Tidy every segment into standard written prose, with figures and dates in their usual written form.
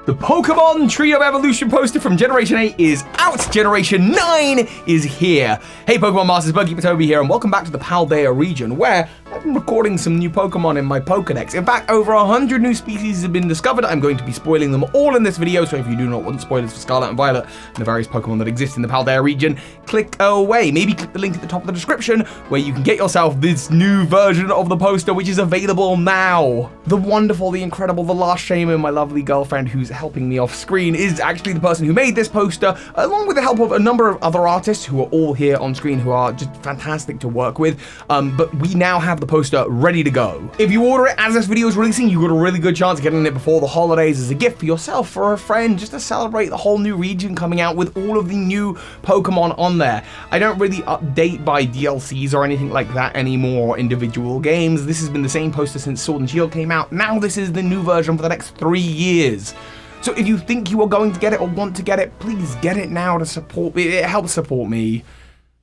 The Pokemon Tree of Evolution poster from Generation 8 is out. Generation 9 is here. Hey Pokemon Masters, Toby here, and welcome back to the Paldea region, where I've been recording some new Pokemon in my Pokedex. In fact, over 100 new species have been discovered. I'm going to be spoiling them all in this video, so if you do not want spoilers for Scarlet and Violet and the various Pokemon that exist in the Paldea region, click away. Maybe click the link at the top of the description, where you can get yourself this new version of the poster, which is available now. The wonderful, the incredible, the last shaman, my lovely girlfriend who's helping me off screen, is actually the person who made this poster, along with the help of a number of other artists who are all here on screen, who are just fantastic to work with. But we now have the poster ready to go. If you order it as this video is releasing, you've got a really good chance of getting it before the holidays as a gift for yourself, for a friend, just to celebrate the whole new region coming out with all of the new Pokemon on there. I don't really update by DLCs or anything like that anymore, individual games. This has been the same poster since Sword and Shield came out. Now this is the new version for the next 3 years. So if you think you are going to get it or want to get it, please get it now to support me. It helps support me,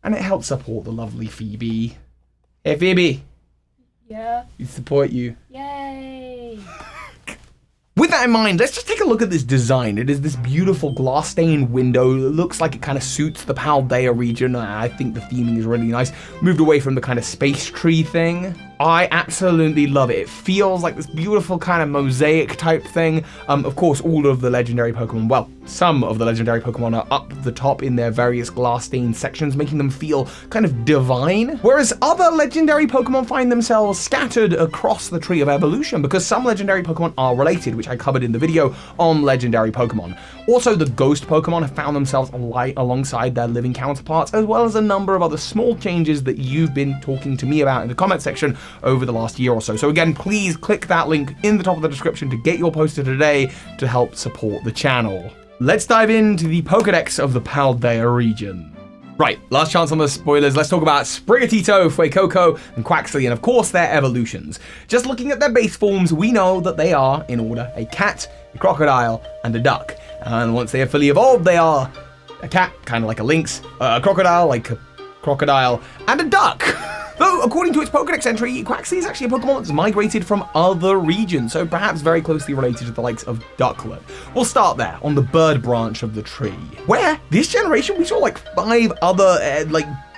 and it helps support the lovely Phoebe. Hey Phoebe. Yeah. We support you. Yay. With that in mind, let's just take a look at this design. It is this beautiful glass stained window. It looks like it kind of suits the Paldea region. I think the theming is really nice. Moved away from the kind of space tree thing. I absolutely love it. It feels like this beautiful kind of mosaic type thing. Of course, all of the legendary Pokemon, well, some of the legendary Pokemon are up the top in their various glass stained sections, making them feel kind of divine. Whereas other legendary Pokemon find themselves scattered across the Tree of Evolution, because some legendary Pokemon are related, which I covered in the video on legendary Pokemon. Also, the ghost Pokemon have found themselves alongside their living counterparts, as well as a number of other small changes that you've been talking to me about in the comment section over the last year or so. So again, please click that link in the top of the description to get your poster today to help support the channel. Let's dive into the Pokedex of the Paldea region. Right, last chance on the spoilers. Let's talk about Sprigatito, Fuecoco, and Quaxly, and of course their evolutions. Just looking at their base forms, we know that they are, in order, a cat, a crocodile, and a duck. And once they are fully evolved, they are a cat, kind of like a lynx, a crocodile, like a crocodile, and a duck. Though, according to its Pokedex entry, Quaxly is actually a Pokemon that's migrated from other regions, so perhaps very closely related to the likes of Ducklet. We'll start there, on the bird branch of the tree, where this generation we saw like 5 other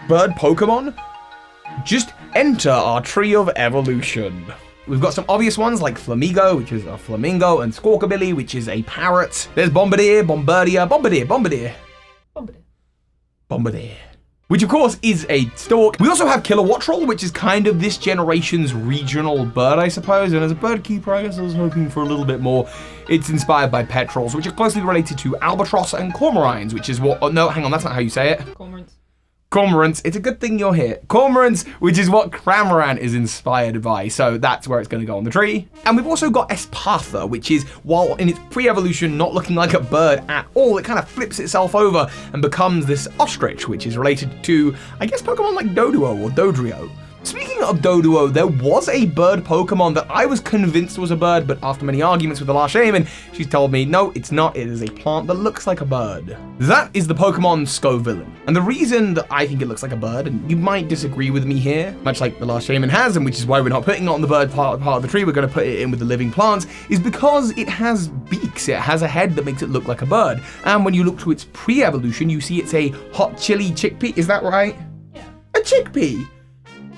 bird Pokemon just enter our Tree of Evolution. We've got some obvious ones like Flamigo, which is a flamingo, and Squawkabilly, which is a parrot. There's Bombardier, Bombardier, which of course is a stork. We also have Kilowattrel, which is kind of this generation's regional bird, I suppose. And as a bird keeper, I guess I was hoping for a little bit more. It's inspired by petrels, which are closely related to albatross and cormorants, which is what, oh no, hang on, that's not how you say it. Cormorants, it's a good thing you're here. Cormorants, which is what Cramorant is inspired by, so that's where it's going to go on the tree. And we've also got Espartha, which is, while in its pre-evolution not looking like a bird at all, it kind of flips itself over and becomes this ostrich, which is related to, I guess, Pokemon like Doduo or Dodrio. Speaking of Doduo, there was a bird Pokemon that I was convinced was a bird, but after many arguments with the last shaman, she's told me, no, it's not. It is a plant that looks like a bird. That is the Pokemon Scovillain. And the reason that I think it looks like a bird, and you might disagree with me here, much like the last shaman has, and which is why we're not putting it on the bird part of the tree, we're going to put it in with the living plants, is because it has beaks. It has a head that makes it look like a bird. And when you look to its pre-evolution, you see it's a hot chili chickpea. Is that right? Yeah. A chickpea.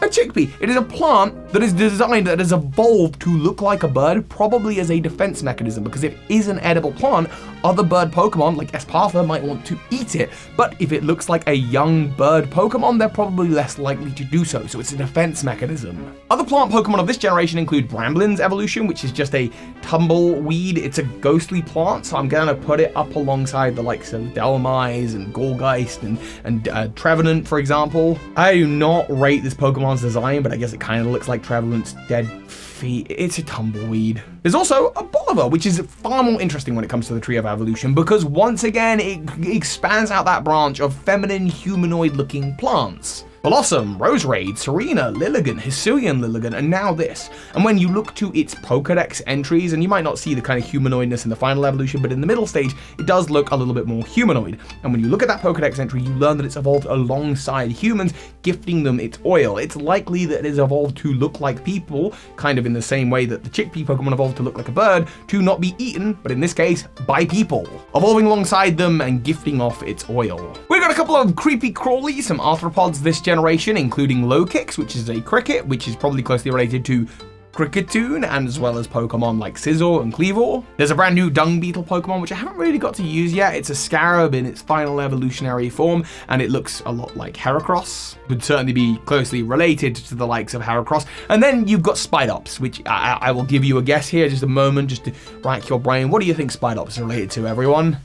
A chickpea. It is a plant that is designed, that has evolved to look like a bird, probably as a defense mechanism, because if it is an edible plant, other bird Pokemon, like Espartha, might want to eat it. But if it looks like a young bird Pokemon, they're probably less likely to do so, so it's a defense mechanism. Other plant Pokemon of this generation include Bramblin's evolution, which is just a tumbleweed. It's a ghostly plant, so I'm gonna put it up alongside the likes of Delmise and Golgeist and Trevenant, for example. I do not rate this Pokemon's design, but I guess it kind of looks like Trevenant's dead feet. It's a tumbleweed. There's also a Bolivar, which is far more interesting when it comes to the Tree of Evolution, because once again, it expands out that branch of feminine humanoid looking plants. Blossom, Roserade, Serena, Lilligant, Hisuian Lilligant, and now this. And when you look to its Pokedex entries, and you might not see the kind of humanoidness in the final evolution, but in the middle stage, it does look a little bit more humanoid. And when you look at that Pokedex entry, you learn that it's evolved alongside humans, gifting them its oil. It's likely that it has evolved to look like people, kind of in the same way that the chickpea Pokemon evolved to look like a bird, to not be eaten, but in this case, by people. Evolving alongside them and gifting off its oil. We've got a couple of creepy crawlies, some arthropods this generation, including Lokix, which is a cricket, which is probably closely related to Cricketune, and as well as Pokemon like Scizor and Cleavor. There's a brand new Dung Beetle Pokemon, which I haven't really got to use yet. It's a Scarab in its final evolutionary form, and it looks a lot like Heracross. Would certainly be closely related to the likes of Heracross. And then you've got Spidops, which I will give you a guess here, just a moment, just to rack your brain. What do you think Spidops is related to, everyone?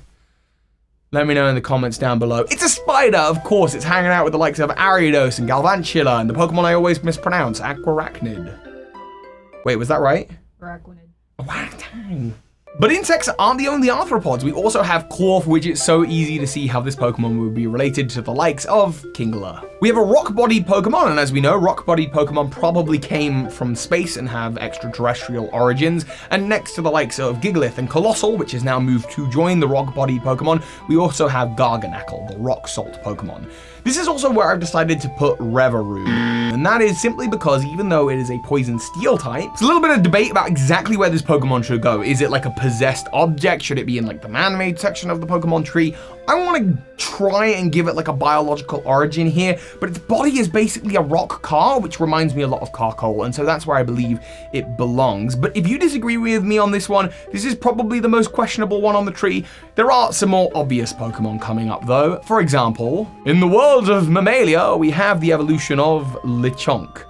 Let me know in the comments down below. It's a spider, of course. It's hanging out with the likes of Ariados and Galvantula, and the Pokemon I always mispronounce, Aquarachnid. Wait, was that right? Araquanid. Wow, dang. But insects aren't the only arthropods. We also have Clorf, which is so easy to see how this Pokemon would be related to the likes of Kingler. We have a rock-bodied Pokemon, and as we know, rock-bodied Pokemon probably came from space and have extraterrestrial origins. And next to the likes of Gigalith and Colossal, which has now moved to join the rock-bodied Pokemon, we also have Garganacl, the rock salt Pokemon. This is also where I've decided to put Reverie, and that is simply because even though it is a poison steel type, there's a little bit of debate about exactly where this Pokemon should go. Is it like a possessed object? Should it be in like the man-made section of the Pokemon tree? I want to try and give it like a biological origin here, but its body is basically a rock car, which reminds me a lot of Carkol, and so that's where I believe it belongs. But if you disagree with me on this one, this is probably the most questionable one on the tree. There are some more obvious Pokemon coming up though. For example, in the world of Mammalia, we have the evolution of Lechonk.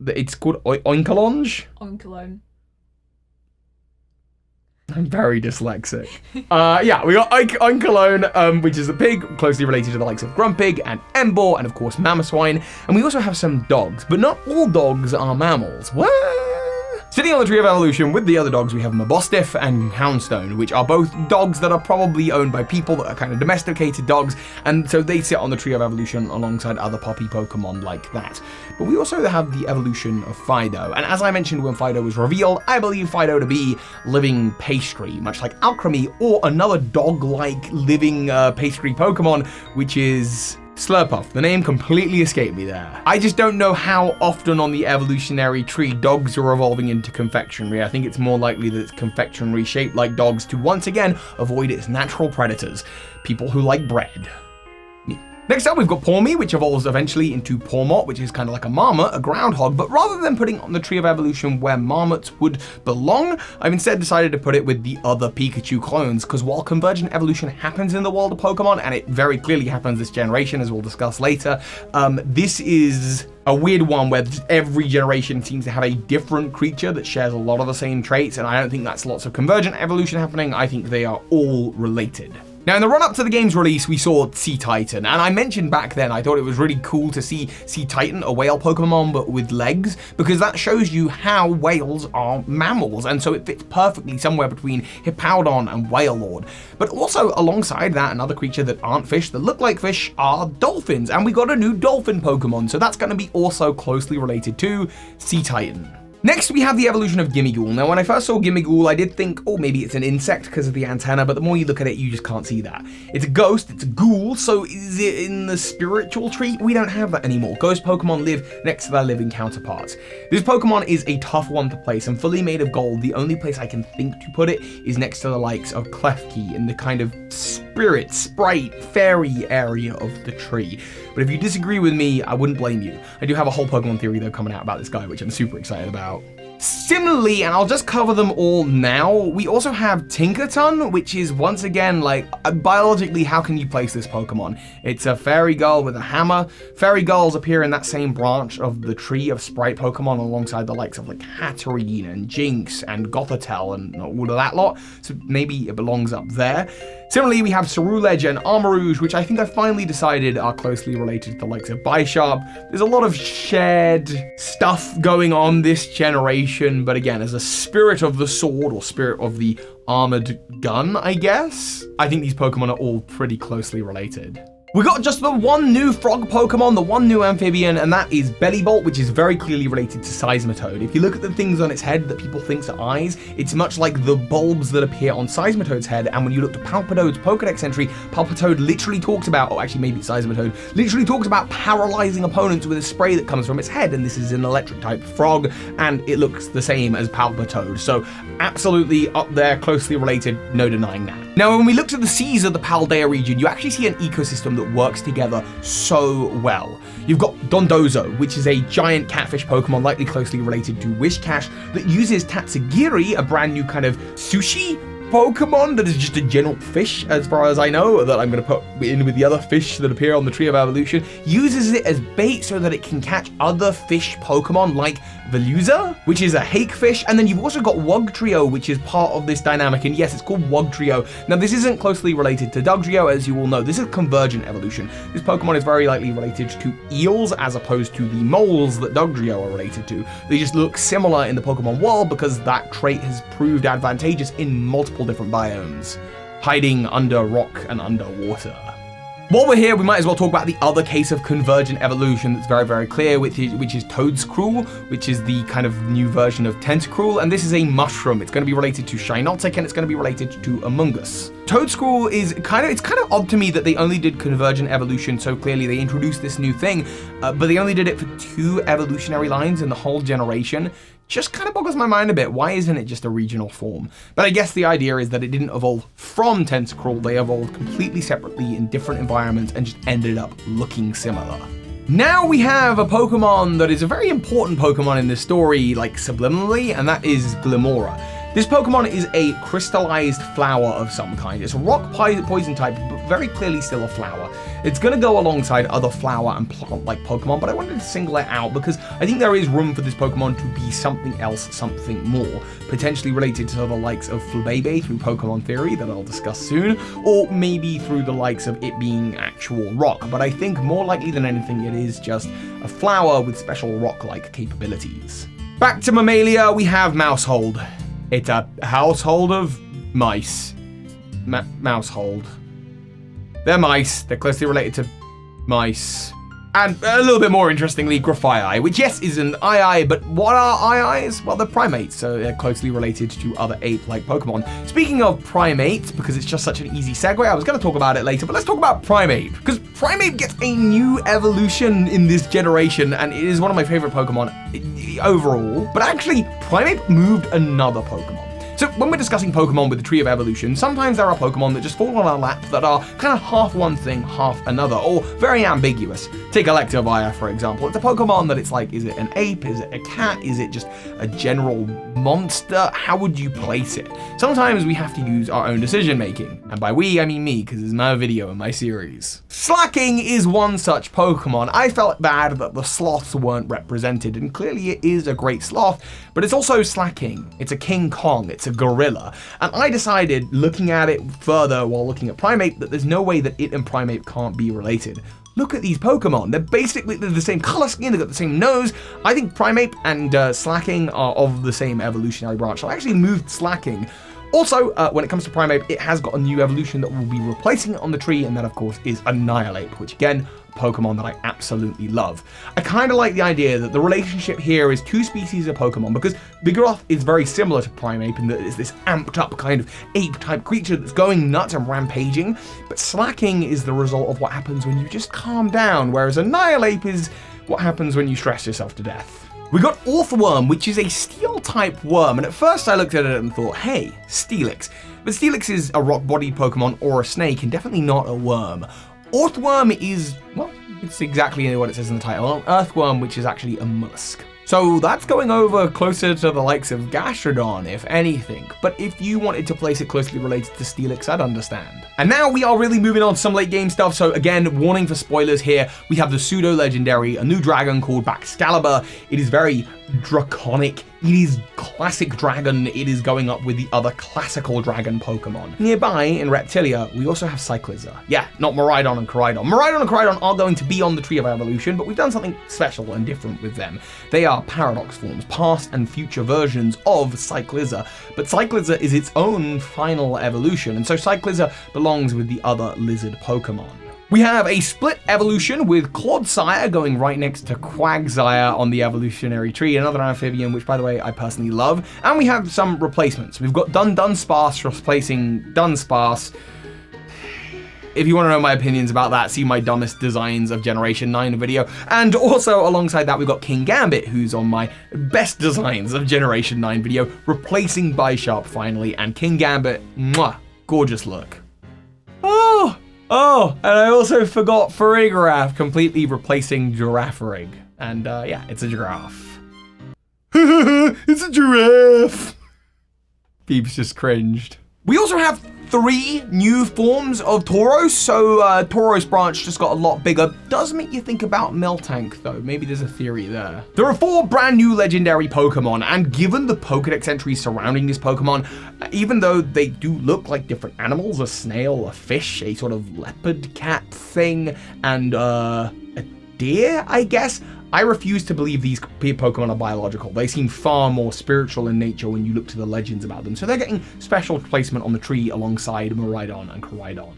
It's called Oinkologne? Oinkologne. I'm very dyslexic. Yeah, we got Oinkologne, which is a pig, closely related to the likes of Grumpig and Emboar, and of course Mamoswine. And we also have some dogs, but not all dogs are mammals. What? Sitting on the Tree of Evolution with the other dogs, we have Mabostiff and Houndstone, which are both dogs that are probably owned by people that are kind of domesticated dogs, and so they sit on the Tree of Evolution alongside other poppy Pokemon like that. But we also have the evolution of Fidough, and as I mentioned when Fidough was revealed, I believe Fidough to be living pastry, much like Alchemy, or another dog-like living pastry Pokemon, which is Slurpuff. The name completely escaped me there. I just don't know how often on the evolutionary tree dogs are evolving into confectionery. I think it's more likely that it's confectionery shaped like dogs to once again avoid its natural predators, people who like bread. Next up, we've got Pawmi, which evolves eventually into Pawmot, which is kind of like a marmot, a groundhog, but rather than putting it on the Tree of Evolution where marmots would belong, I've instead decided to put it with the other Pikachu clones, because while convergent evolution happens in the world of Pokemon, and it very clearly happens this generation, as we'll discuss later, this is a weird one where every generation seems to have a different creature that shares a lot of the same traits, and I don't think that's lots of convergent evolution happening. I think they are all related. Now, in the run-up to the game's release, we saw Sea Titan, and I mentioned back then I thought it was really cool to see Sea Titan, a whale Pokemon, but with legs, because that shows you how whales are mammals, and so it fits perfectly somewhere between Hippowdon and Wailord. But also, alongside that, another creature that aren't fish, that look like fish, are dolphins, and we got a new dolphin Pokemon, so that's going to be also closely related to Sea Titan. Next, we have the evolution of Gimmighoul. Now, when I first saw Gimmighoul, I did think, oh, maybe it's an insect because of the antenna, but the more you look at it, you just can't see that. It's a ghost, it's a ghoul, so is it in the spiritual tree? We don't have that anymore. Ghost Pokemon live next to their living counterparts. This Pokemon is a tough one to place, and fully made of gold, the only place I can think to put it is next to the likes of Klefki in the kind of spirit, sprite, fairy area of the tree. But if you disagree with me, I wouldn't blame you. I do have a whole Pokemon theory though coming out about this guy, which I'm super excited about. Similarly, and I'll just cover them all now, we also have Tinkaton, which is once again, like, biologically, how can you place this Pokemon? It's a fairy girl with a hammer. Fairy girls appear in that same branch of the tree of sprite Pokemon alongside the likes of like Hatterene and Jinx and Gothitelle and all of that lot, so maybe it belongs up there. Similarly, we have Ceruledge and Armarouge, which I think I finally decided are closely related to the likes of Bisharp. There's a lot of shared stuff going on this generation, but again, as a spirit of the sword or spirit of the armored gun, I guess, I think these Pokemon are all pretty closely related. We got just the one new frog Pokemon, the one new amphibian, and that is Bellibolt, which is very clearly related to Seismitoad. If you look at the things on its head that people think are eyes, it's much like the bulbs that appear on Seismitoad's head, and when you look to Palpitoad's Pokedex entry, Palpitoad literally talks about, or actually maybe Seismitoad, literally talks about paralyzing opponents with a spray that comes from its head, and this is an electric type frog, and it looks the same as Palpitoad, so absolutely up there, closely related, no denying that. Now, when we look to the seas of the Paldea region, you actually see an ecosystem that works together so well. You've got Dondozo, which is a giant catfish Pokemon likely closely related to Wishcash that uses Tatsugiri, a brand new kind of sushi Pokemon that is just a general fish, as far as I know, that I'm going to put in with the other fish that appear on the Tree of Evolution, uses it as bait so that it can catch other fish Pokemon like Veluza, which is a hakefish, and then you've also got Wugtrio, which is part of this dynamic, and yes, it's called Wugtrio. Now, this isn't closely related to Dugtrio, as you all know. This is Convergent Evolution. This Pokemon is very likely related to eels, as opposed to the moles that Dugtrio are related to. They just look similar in the Pokemon world because that trait has proved advantageous in multiple different biomes, hiding under rock and underwater. While we're here, we might as well talk about the other case of convergent evolution that's very, very clear, which is Toedscruel, which is the kind of new version of Tentacruel, and this is a mushroom. It's going to be related to Shinotic, and it's going to be related to Amoonguss. Toedscruel is kind of odd to me that they only did convergent evolution so clearly. They introduced this new thing, but they only did it for 2 evolutionary lines in the whole generation. Just kind of boggles my mind a bit. Why isn't it just a regional form? But I guess the idea is that it didn't evolve from Tentacruel. They evolved completely separately in different environments and just ended up looking similar. Now we have a Pokemon that is a very important Pokemon in this story, like subliminally, and that is Glimmora. This Pokemon is a crystallized flower of some kind. It's a rock poison type, but very clearly still a flower. It's going to go alongside other flower and plant-like Pokemon, but I wanted to single it out because I think there is room for this Pokemon to be something else, something more, potentially related to the likes of Flabébé through Pokemon Theory that I'll discuss soon, or maybe through the likes of it being actual rock, but I think more likely than anything it is just a flower with special rock-like capabilities. Back to Mammalia, we have Mousehold. It's a household of mice. Mousehold. They're mice. They're closely related to mice. And a little bit more interestingly, Grafaiai, which yes is an ii, but what are iis? Well, they're primates, so they're closely related to other ape-like Pokemon. Speaking of primates, because it's just such an easy segue, I was going to talk about it later, but let's talk about Primeape, because Primeape gets a new evolution in this generation, and it is one of my favorite Pokemon overall. But actually, Primeape moved another Pokemon. So when we're discussing Pokemon with the Tree of Evolution, sometimes there are Pokemon that just fall on our lap that are kind of half one thing, half another, or very ambiguous. Take Electivire, for example. It's a Pokemon that it's like, is it an ape? Is it a cat? Is it just a general monster? How would you place it? Sometimes we have to use our own decision making. And by we, I mean me, because it's my video in my series. Slacking is one such Pokemon. I felt bad that the sloths weren't represented, and clearly it is a great sloth, but it's also slacking. It's a King Kong. It's a gorilla. And I decided, looking at it further while looking at Primeape, that there's no way that it and Primeape can't be related. Look at these Pokemon. They're the same color scheme, they've got the same nose. I think Primeape and Slacking are of the same evolutionary branch. So I actually moved Slacking. Also, when it comes to Primeape, it has got a new evolution that will be replacing it on the tree, and that of course is Annihilate, which again, Pokemon that I absolutely love. I kind of like the idea that the relationship here is 2 species of Pokemon, because Vigoroth is very similar to Primeape in that it's this amped up kind of ape-type creature that's going nuts and rampaging, but Slacking is the result of what happens when you just calm down, whereas Annihilate is what happens when you stress yourself to death. We got Orthworm, which is a steel-type worm, and at first I looked at it and thought, hey, Steelix. But Steelix is a rock-bodied Pokemon or a snake, and definitely not a worm. Orthworm is, well, it's exactly what it says in the title, an earthworm, which is actually a mollusk. So that's going over closer to the likes of Gastrodon, if anything. But if you wanted to place it closely related to Steelix, I'd understand. And now we are really moving on to some late game stuff. So again, warning for spoilers here. We have the pseudo-legendary, a new dragon called Baxcalibur. It is very draconic. It is classic dragon. It is going up with the other classical dragon Pokemon. Nearby in Reptilia, we also have Cyclizar. Yeah, not Miraidon and Koraidon. Miraidon and Koraidon are going to be on the Tree of Evolution, but we've done something special and different with them. They are paradox forms, past and future versions of Cyclizar, but Cyclizar is its own final evolution, and so Cyclizar belongs with the other lizard Pokemon. We have a split evolution with Clodsire going right next to Quagsire on the evolutionary tree, another amphibian, which by the way, I personally love. And we have some replacements. We've got Dunsparce replacing Dunsparce. If you want to know my opinions about that, see my dumbest designs of Generation 9 video. And also alongside that, we've got King Gambit, who's on my best designs of Generation 9 video, replacing Bisharp finally. And King Gambit, mwah, gorgeous look. Oh, and I also forgot Farigiraf, completely replacing Girafarig. And yeah, it's a giraffe. It's a giraffe. Peeps just cringed. We also have 3 new forms of Tauros, so Tauros branch just got a lot bigger. Does make you think about Miltank though, maybe there's a theory there. There are 4 brand new legendary Pokemon, and given the Pokedex entries surrounding this Pokemon, even though they do look like different animals, a snail, a fish, a sort of leopard cat thing, and a deer, I guess, I refuse to believe these Pokemon are biological. They seem far more spiritual in nature when you look to the legends about them. So they're getting special placement on the tree alongside Miraidon and Koraidon.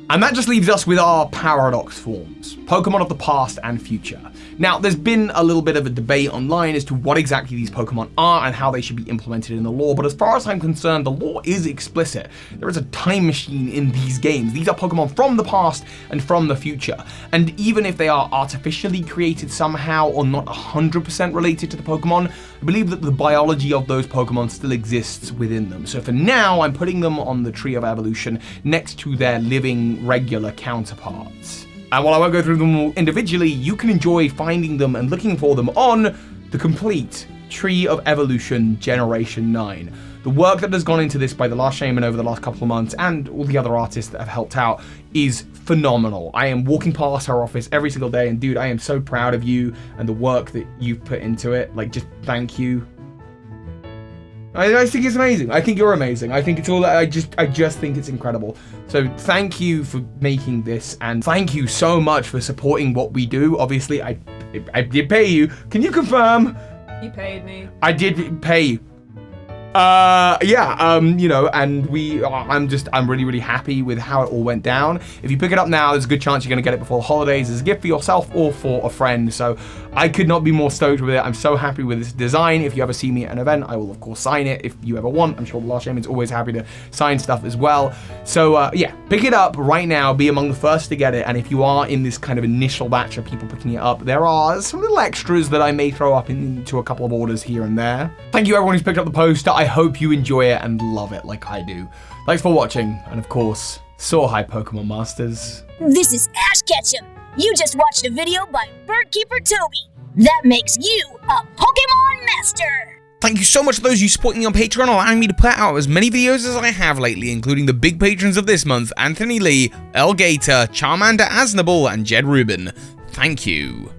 And that just leaves us with our Paradox forms, Pokemon of the past and future. Now, there's been a little bit of a debate online as to what exactly these Pokemon are and how they should be implemented in the lore, but as far as I'm concerned, the lore is explicit. There is a time machine in these games. These are Pokemon from the past and from the future. And even if they are artificially created somehow or not 100% related to the Pokemon, I believe that the biology of those Pokemon still exists within them. So for now, I'm putting them on the Tree of Evolution next to their living regular counterparts. And while I won't go through them all individually, you can enjoy finding them and looking for them on the complete Tree of Evolution Generation 9. The work that has gone into this by the Last Shaman over the last couple of months and all the other artists that have helped out is phenomenal. I am walking past her office every single day, and dude, I am so proud of you and the work that you've put into it. Like, just thank you. I think it's amazing. I think you're amazing. I think it's all, I just think it's incredible. So thank you for making this, and thank you so much for supporting what we do. Obviously, I did pay you. Can you confirm? You paid me. I did pay you. You know, and I'm really, really happy with how it all went down. If you pick it up now, there's a good chance you're going to get it before the holidays as a gift for yourself or for a friend. So I could not be more stoked with it. I'm so happy with this design. If you ever see me at an event, I will of course sign it if you ever want. I'm sure the Last Shaman's always happy to sign stuff as well. So yeah, pick it up right now. Be among the first to get it. And if you are in this kind of initial batch of people picking it up, there are some little extras that I may throw up into a couple of orders here and there. Thank you everyone who's picked up the poster. I hope you enjoy it and love it like I do. Thanks for watching, and of course, soar high Pokemon Masters. This is Ash Ketchum. You just watched a video by Birdkeeper Toby. That makes you a Pokemon Master. Thank you so much to those who supporting me on Patreon, allowing me to put out as many videos as I have lately, including the big patrons of this month, Anthony Lee, Elgator, Charmander Aznable, and Jedruben. Thank you.